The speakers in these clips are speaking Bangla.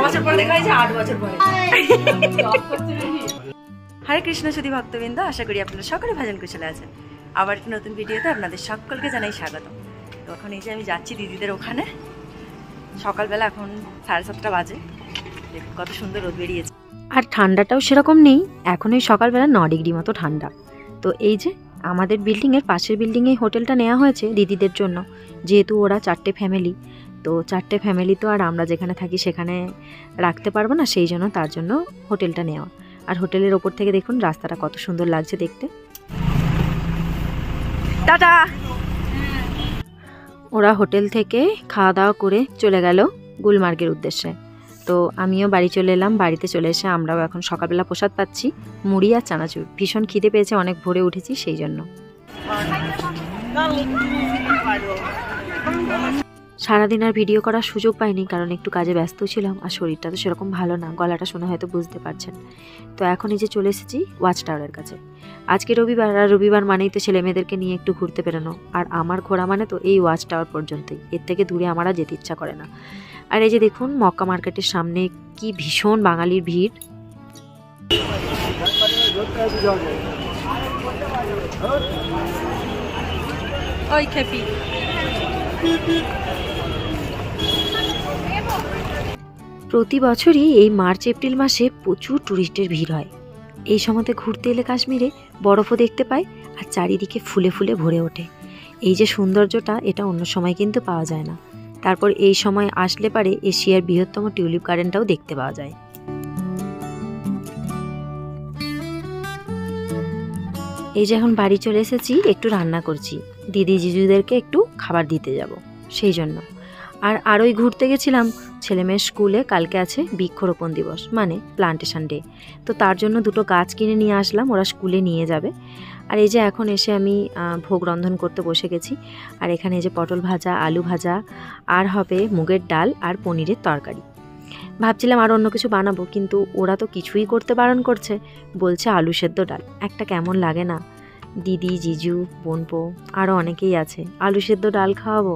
বছর পরে দেখা হয়েছে 8 বছর পরে। হরে কৃষ্ণ সুধী ভক্তবৃন্দ, আশা করি আপনারা সকলে ভজন কুশলে আছেন। আবার একটা নতুন ভিডিওতে আপনাদের সকলকে জানাই স্বাগত। তো এখন এই যে আমি যাচ্ছি দিদিদের ওখানে, সকালবেলা এখন 7:30 বাজে। দেখুন কত সুন্দর রোদ বেরিয়েছে, আর ঠান্ডাটাও সেরকম নেই, এখন ওই সকালবেলা 9 ডিগ্রি মতো ঠান্ডা। তো এই যে আমাদের বিল্ডিংয়ের পাশের বিল্ডিংয়ে হোটেলটা নেওয়া হয়েছে দিদিদের জন্য, যেহেতু ওরা 4টে ফ্যামিলি। তো 4টে ফ্যামিলি তো আর আমরা যেখানে থাকি সেখানে রাখতে পারবো না, সেই জন্য তার জন্য হোটেলটা নেওয়া। আর হোটেলের ওপর থেকে দেখুন রাস্তাটা কত সুন্দর লাগছে দেখতে। টাটা। ওরা হোটেল থেকে খাওয়া দাওয়া করে চলে গেল গুলমার্গের উদ্দেশ্যে। তো আমিও বাড়ি চলে এলাম। বাড়িতে চলে এসে আমরাও এখন সকালবেলা প্রসাদ পাচ্ছি, মুড়ি আর চানাচুর। ভীষণ খিদে পেয়েছে, অনেক ভোরে উঠেছি সেই জন্য। সারাদিন আর ভিডিও করার সুযোগ পাইনি, কারণ একটু কাজে ব্যস্ত ছিলাম, আর শরীরটা তো সেরকম ভালো না, গলাটা শুনে হয়তো বুঝতে পারছেন। তো এখন এই যে চলে এসেছি ওয়াচ টাওয়ারের কাছে। আজকে রবিবার, আর রবিবার মানেই তো ছেলে মেয়েদেরকে নিয়ে একটু ঘুরতে বেরোনো, আর আমার ঘোরা মানে তো এই ওয়াচ টাওয়ার পর্যন্তই, এর থেকে দূরে আমার আর যেতে ইচ্ছা করে না। আর এই যে দেখুন মক্কা মার্কেটের সামনে কি ভীষণ বাঙালির ভিড়। ওই খেপি। প্রতি বছরই এই মার্চ এপ্রিল মাসে প্রচুর টুরিস্টের ভিড় হয়। এই সময়তে ঘুরতে এলে কাশ্মীরে বরফও দেখতে পায়, আর চারিদিকে ফুলে ফুলে ভরে ওঠে। এই যে সৌন্দর্যটা, এটা অন্য সময় কিন্তু পাওয়া যায় না। তারপর এই সময় আসলে পারে এশিয়ার বৃহত্তম টিউলিপ গার্ডেনটাও দেখতে পাওয়া যায়। এই যে এখন বাড়ি চলে এসেছি, একটু রান্না করছি, দিদি জিজুদেরকে একটু খাবার দিতে যাব সেই জন্য। আর ওই ঘুরতে গেছিলাম ছেলেমেয়ের স্কুলে, কালকে আছে বৃক্ষরোপণ দিবস, মানে প্লান্টেশন ডে। তো তার জন্য 2টো গাছ কিনে নিয়ে আসলাম, ওরা স্কুলে নিয়ে যাবে। আর এই যে এখন এসে আমি ভোগ রন্ধন করতে বসে গেছি। আর এখানে এই যে পটল ভাজা, আলু ভাজা, আর হবে মুগের ডাল আর পনিরের তরকারি। ভাবছিলাম আর অন্য কিছু বানাবো, কিন্তু ওরা তো কিছুই করতে বারণ করছে, বলছে আলু সেদ্ধ ডাল। একটা কেমন লাগে না, দিদি জিজু বোনপো আরও অনেকেই আছে, আলু সেদ্ধ ডাল খাওয়াবো।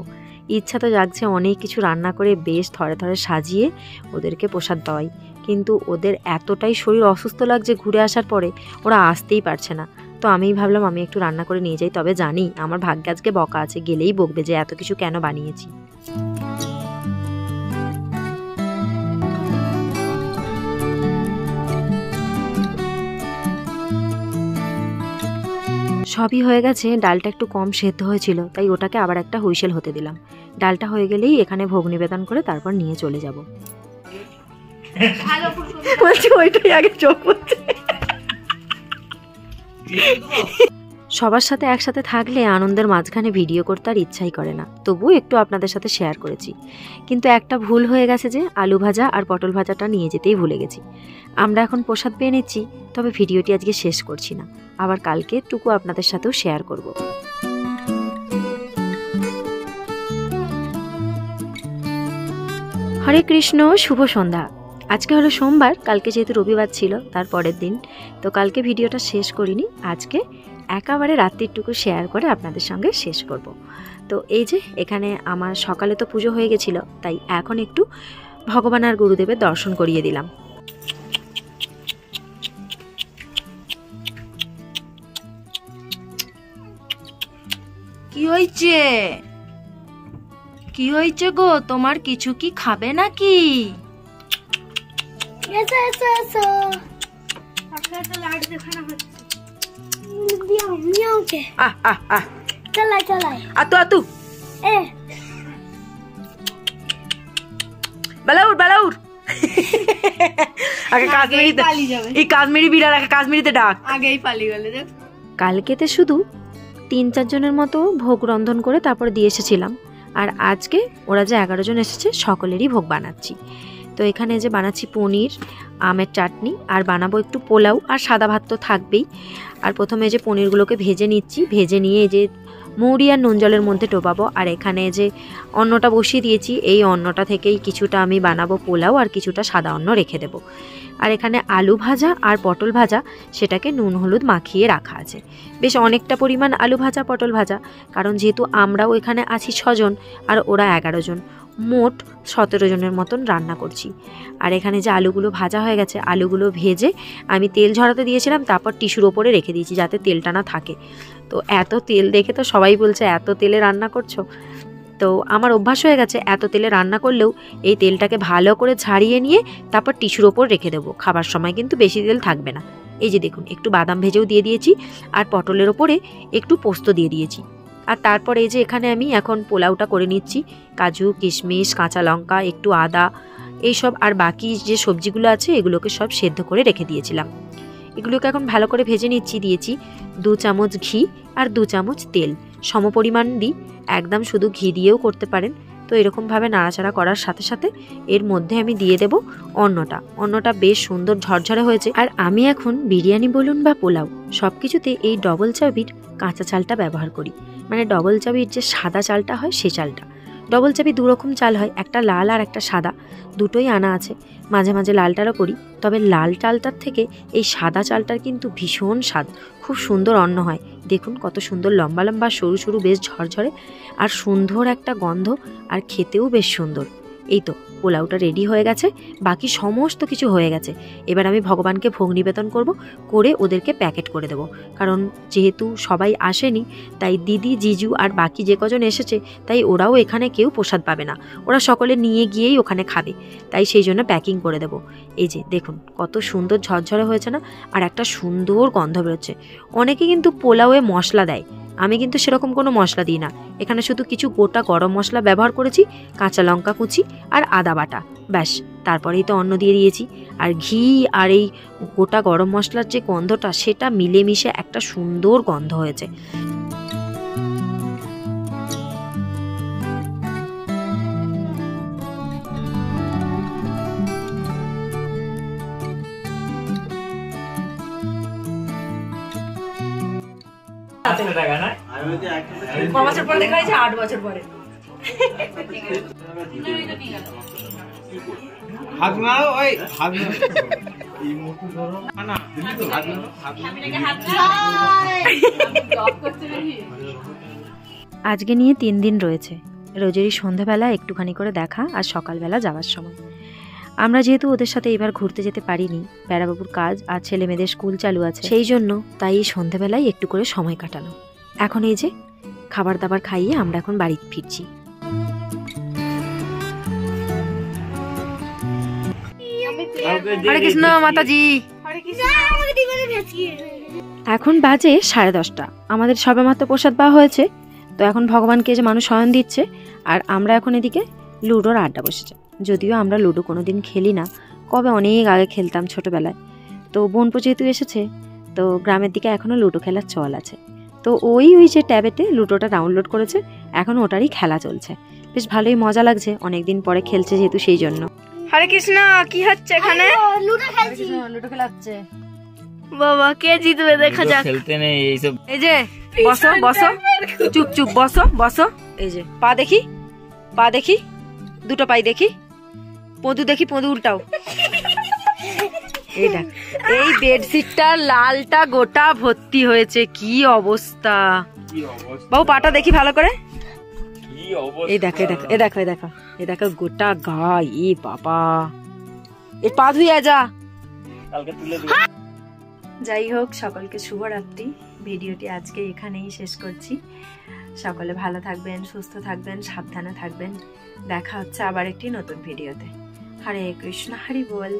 ইচ্ছা তো জাগছে অনেক কিছু রান্না করে বেশ থরে থরে সাজিয়ে ওদেরকে প্রসাদ দেওয়াই, কিন্তু ওদের এতটাই শরীর অসুস্থ লাগছে ঘুরে আসার পরে, ওরা আসতেই পারছে না। তো আমিই ভাবলাম আমি একটু রান্না করে নিয়ে যাই। তবে জানি আমার ভাগ্যে আজকে বকা আছে, গেলেই বকবে যে এত কিছু কেন বানিয়েছি। সবই হয়ে গেছে, ডালটা একটু কম সেদ্ধ হয়েছিল, তাই ওটাকে আবার একটা হুইসেল হতে দিলাম। ডালটা হয়ে গেলেই এখানে ভোগ নিবেদন করে তারপর নিয়ে চলে যাব। বলছি ওইটাই আগে চোখ পড়ছে। সবার সাথে একসাথে থাকলে আনন্দের মাঝখানে ভিডিও করতে আর ইচ্ছাই করে না, তবুও একটু আপনাদের সাথে শেয়ার করেছি। কিন্তু একটা ভুল হয়ে গেছে যে আলু ভাজা আর পটল ভাজাটা নিয়ে যেতেই ভুলে গেছি। আমরা এখন প্রসাদ পেয়ে নিচ্ছি, তবে ভিডিওটি আজকে শেষ করছি না, আবার কালকে টুকু আপনাদের সাথেও শেয়ার করব। হরে কৃষ্ণ, শুভ সন্ধ্যা। আজকে হলো সোমবার, কালকে যেহেতু রবিবার ছিল তার পরের দিন, তো কালকে ভিডিওটা শেষ করিনি, আজকে একেবারে রাত্রিটুকু শেয়ার করে আপনাদের সঙ্গে শেষ করব। তো এই যে এখানে আমার সকালে তো পুজো হয়ে গেছিল, তাই এখন একটু ভগবান আর গুরুদেবের দর্শন করিয়ে দিলাম। কি হয়েছে, কি হয়েছে গো তোমার? কিছু কি খাবে নাকি? কাশ্মীরি বিড়াল, কাশ্মীরিতে ডাক, আগেই পালিয়ে গেলে। কালকেতে শুধু 3-4 জনের মতো ভোগ রন্ধন করে তারপর দিয়ে এসেছিলাম, আর আজকে ওরা যে 11 জন এসেছে সকলেরই ভোগ বানাচ্ছি। তো এখানে যে বানাচ্ছি পনির, আমের চাটনি, আর বানাবো একটু পোলাও, আর সাদা ভাত তো থাকবেই। আর প্রথমে যে পনিরগুলোকে ভেজে নিচ্ছি, ভেজে নিয়ে যে মৌরি আর নুন জলের মধ্যে ডোবাবো। আর এখানে যে অন্নটা বসিয়ে দিয়েছি, এই অন্নটা থেকেই কিছুটা আমি বানাবো পোলাও আর কিছুটা সাদা অন্ন রেখে দেবো। আর এখানে আলু ভাজা আর পটল ভাজা, সেটাকে নুন হলুদ মাখিয়ে রাখা আছে। বেশ অনেকটা পরিমাণ আলু ভাজা পটল ভাজা, কারণ যেহেতু আমরাও এখানে আছি 6 জন আর ওরা 11 জন, মোট 17 জনের মতন রান্না করছি। আর এখানে যে আলুগুলো ভাজা হয়ে গেছে, আলুগুলো ভেজে আমি তেল ঝরাতে দিয়েছিলাম, তারপর টিস্যুর ওপরে রেখে দিয়েছি যাতে তেলটা না থাকে। তো এত তেল দেখে তো সবাই বলছে এত তেলে রান্না করছো। তো আমার অভ্যাস হয়ে গেছে এত তেলে রান্না করলেও এই তেলটাকে ভালো করে ছাড়িয়ে নিয়ে তারপর টিস্যুর ওপর রেখে দেবো। খাবার সময় কিন্তু বেশি তেল থাকবে না। এই যে দেখুন, একটু বাদাম ভেজেও দিয়ে দিয়েছি আর পটলের ওপরে একটু পোস্ত দিয়ে দিয়েছি। আর তারপর এই যে এখানে আমি এখন পোলাওটা করে নিচ্ছি। কাজু, কিশমিশ, কাঁচা লঙ্কা, একটু আদা, এইসব আর বাকি যে সবজিগুলো আছে এগুলোকে সব সেদ্ধ করে রেখে দিয়েছিলাম। এগুলোকে এখন ভালো করে ভেজে নিচ্ছি। দিয়েছি 2 চামচ ঘি আর 2 চামচ তেল, সমপরিমাণ দিই, একদম শুধু ঘি দিয়েও করতে পারেন। তো এরকমভাবে নাড়াচাড়া করার সাথে সাথে এর মধ্যে আমি দিয়ে দেব অন্নটা বেশ সুন্দর ঝরঝরে হয়েছে। আর আমি এখন বিরিয়ানি বলুন বা পোলাও সব কিছুতে এই ডবল চাবির কাঁচা চালটা ব্যবহার করি। মানে ডবল চাবির যে সাদা চালটা হয় সে চালটা। ডবল চাবি 2 রকম চাল হয়, একটা লাল আর একটা সাদা, দুটোই আনা আছে। মাঝে মাঝে লালটারও করি, তবে লাল চালটার থেকে এই সাদা চালটার কিন্তু ভীষণ স্বাদ, খুব সুন্দর অন্ন হয়। দেখুন কত সুন্দর লম্বা লম্বা সরু সরু, বেশ ঝরঝরে আর সুন্দর একটা গন্ধ, আর খেতেও বেশ সুন্দর। এই তো পোলাওটা রেডি হয়ে গেছে, বাকি সমস্ত কিছু হয়ে গেছে। এবার আমি ভগবানকে ভোগ নিবেদন করে ওদেরকে প্যাকেট করে দেব। কারণ যেহেতু সবাই আসেনি, তাই দিদি, জিজু আর বাকি যে কজন এসেছে, তাই ওরাও এখানে কেউ প্রসাদ পাবে না, ওরা সকলে নিয়ে গিয়েই ওখানে খাবে। তাই সেই জন্য প্যাকিং করে দেব। এই যে দেখুন কত সুন্দর ঝরঝরে হয়েছে না, আর একটা সুন্দর গন্ধ বেরোচ্ছে। অনেকে কিন্তু পোলাওয়ে মশলা দেয়, আমি কিন্তু সেরকম কোনো মশলা দিই না। এখানে শুধু কিছু গোটা গরম মশলা ব্যবহার করেছি, কাঁচা লঙ্কা কুচি আর আদা বাটা, ব্যাস। তারপরেই তো অন্ন দিয়ে দিয়েছি। আর ঘি আর এই গোটা গরম মশলার যে গন্ধটা, সেটা মিলেমিশে একটা সুন্দর গন্ধ হয়েছে। ক বছর পরে দেখা হয়েছে? 8 বছর পরে। আজকে নিয়ে 3 দিন রয়েছে। রোজেরই সন্ধ্যাবেলা একটুখানি করে দেখা আর সকালবেলা যাওয়ার সময়। আমরা যেহেতু ওদের সাথে এবার ঘুরতে যেতে পারিনি, বেড়াবাবুর কাজ আর ছেলে মেয়েদের স্কুল চালু আছে, সেই জন্য তাই সন্ধ্যাবেলায় একটু করে সময় কাটানো। এখন এই যে খাবার দাবার খাইয়ে আমরা এখন বাড়ি ফিরছি। হরে কৃষ্ণ মাতাজি। এখন বাজে 10:30। আমাদের সবেমাত্র প্রসাদ পাওয়া হয়েছে। তো এখন ভগবানকে যে মানুষ শয়ন দিচ্ছে, আর আমরা এখন এদিকে লুডোর আড্ডা বসেছে। যদিও আমরা লুডো কোনো দিন খেলি না, কবে অনেক আগে খেলতাম ছোটোবেলায়। তো বোনপো যেহেতু এসেছে, তো গ্রামের দিকে এখনও লুডো খেলার চল আছে। তো ওই যে ট্যাবেতে লুডোটা ডাউনলোড করেছে, এখন ওটারই খেলা চলছে। বেশ ভালোই মজা লাগছে, অনেকদিন পরে খেলছে যেহেতু সেই জন্য। হরে কৃষ্ণ, কি হচ্ছে এখানে? লুডো খেলছি। লুডো খেলাচ্ছে। বাবা কে জিতবে দেখা যাক। খেলতে নেই এইসব। এই যে বসো বসো, চুপ চুপ বসো বসো। এই যে পা দেখি, দুটো পাই দেখি, পদু দেখি, পদু উল্টাও। এই দেখ, এই বেডশিটটা লালটা গোটা ভর্তি হয়েছে, কি অবস্থা। বাবু পাটা দেখি ভালো করে। এই দেখো গোটা গায়ে। এ বাবা, এ পা ধুয়ে যা। কালকে তুলে দিই। যাই হোক, সকলকে শুভরাত্রি। ভিডিওটি আজকে এখানেই শেষ করছি। সকলে ভালো থাকবেন, সুস্থ থাকবেন, সাবধানে থাকবেন। দেখা হচ্ছে আবার একটি নতুন ভিডিওতে। হরে কৃষ্ণ, হরি বল।